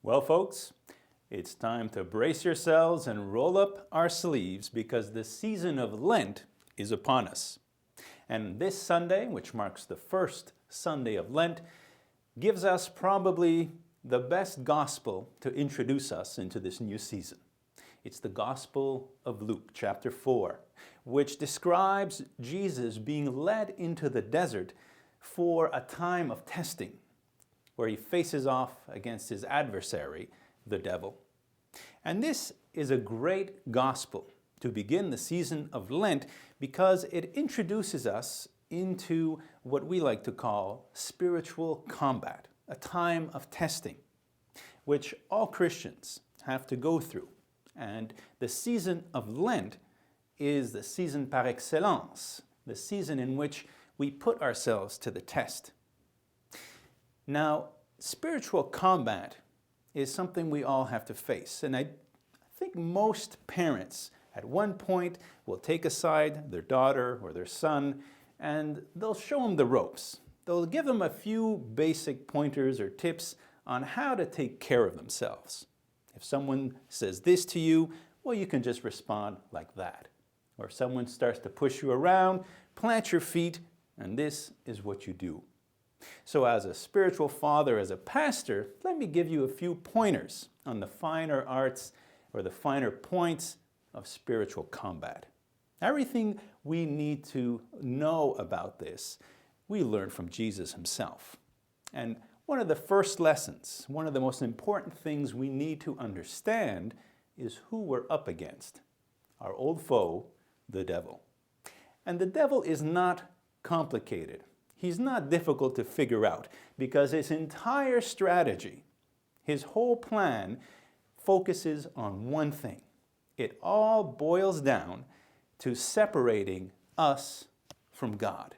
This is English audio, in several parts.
Well, folks, it's time to brace yourselves and roll up our sleeves because the season of Lent is upon us. And this Sunday, which marks the first Sunday of Lent, gives us probably the best gospel to introduce us into this new season. It's the Gospel of Luke, chapter 4, which describes Jesus being led into the desert for a time of testing, where he faces off against his adversary, the devil. And this is a great gospel to begin the season of Lent because it introduces us into what we like to call spiritual combat, a time of testing, which all Christians have to go through. And the season of Lent is the season par excellence, the season in which we put ourselves to the test. Now, spiritual combat is something we all have to face. And I think most parents at one point will take aside their daughter or their son and they'll show them the ropes. They'll give them a few basic pointers or tips on how to take care of themselves. If someone says this to you, well, you can just respond like that. Or if someone starts to push you around, plant your feet, and this is what you do. So as a spiritual father, as a pastor, let me give you a few pointers on the finer arts or the finer points of spiritual combat. Everything we need to know about this, we learn from Jesus himself. And one of the first lessons, one of the most important things we need to understand is who we're up against, our old foe, the devil. And the devil is not complicated. He's not difficult to figure out because his entire strategy, his whole plan, focuses on one thing. It all boils down to separating us from God.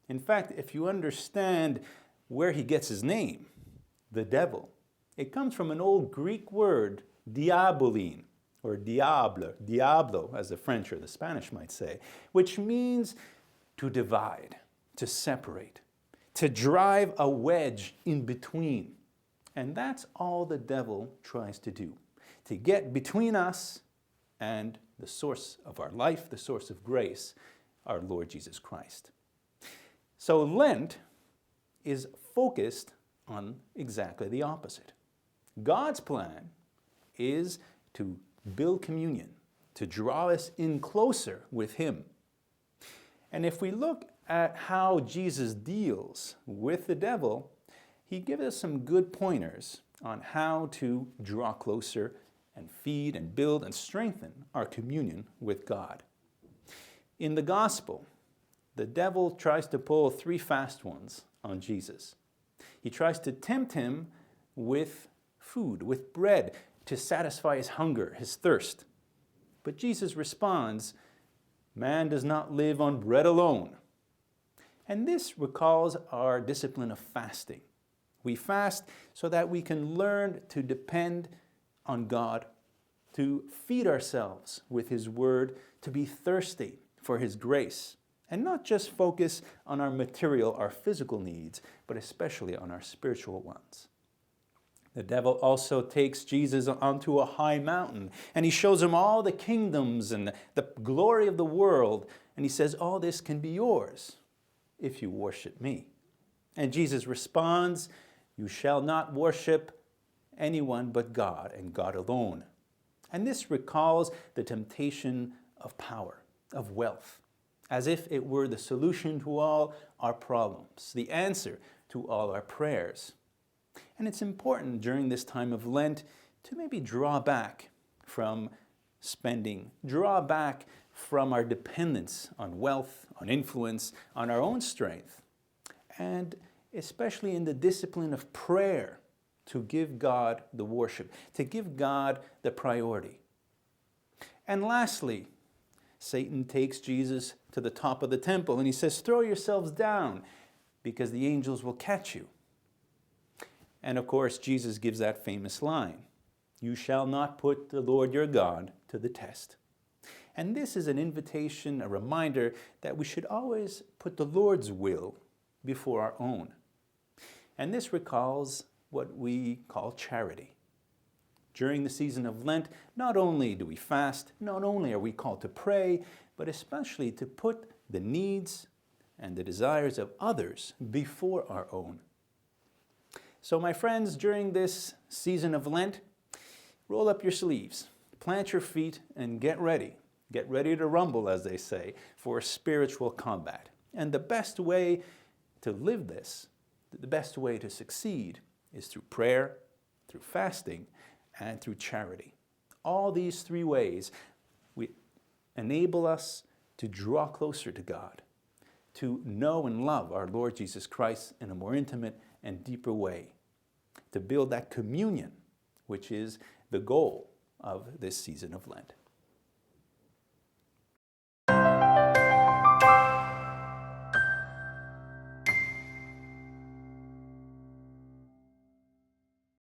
In fact, if you understand where he gets his name, the devil, it comes from an old Greek word, diaboline, or diablo, as the French or the Spanish might say, which means to divide, to separate, to drive a wedge in between. And that's all the devil tries to do, to get between us and the source of our life, the source of grace, our Lord Jesus Christ. So Lent is focused on exactly the opposite. God's plan is to build communion, to draw us in closer with him. And if we look at how Jesus deals with the devil, he gives us some good pointers on how to draw closer and feed and build and strengthen our communion with God. In the gospel, the devil tries to pull three fast ones on Jesus. He tries to tempt him with food, with bread, to satisfy his hunger, his thirst. But Jesus responds, "Man does not live on bread alone." And this recalls our discipline of fasting. We fast so that we can learn to depend on God, to feed ourselves with his word, to be thirsty for his grace, and not just focus on our material, our physical needs, but especially on our spiritual ones. The devil also takes Jesus onto a high mountain, and he shows him all the kingdoms and the glory of the world, and he says, all this can be yours if you worship me. And Jesus responds, you shall not worship anyone but God and God alone. And this recalls the temptation of power, of wealth, as if it were the solution to all our problems, the answer to all our prayers. And it's important during this time of Lent to maybe draw back from spending, draw back from our dependence on wealth, on influence, on our own strength, and especially in the discipline of prayer, to give God the worship, to give God the priority. And lastly, Satan takes Jesus to the top of the temple and he says, throw yourselves down because the angels will catch you. And of course, Jesus gives that famous line, you shall not put the Lord your God to the test. And this is an invitation, a reminder that we should always put the Lord's will before our own. And this recalls what we call charity. During the season of Lent, not only do we fast, not only are we called to pray, but especially to put the needs and the desires of others before our own. So my friends, during this season of Lent, roll up your sleeves, plant your feet, and get ready. Get ready to rumble, as they say, for spiritual combat. And the best way to live this, the best way to succeed, is through prayer, through fasting, and through charity. All these three ways enable us to draw closer to God, to know and love our Lord Jesus Christ in a more intimate and deeper way, to build that communion, which is the goal of this season of Lent.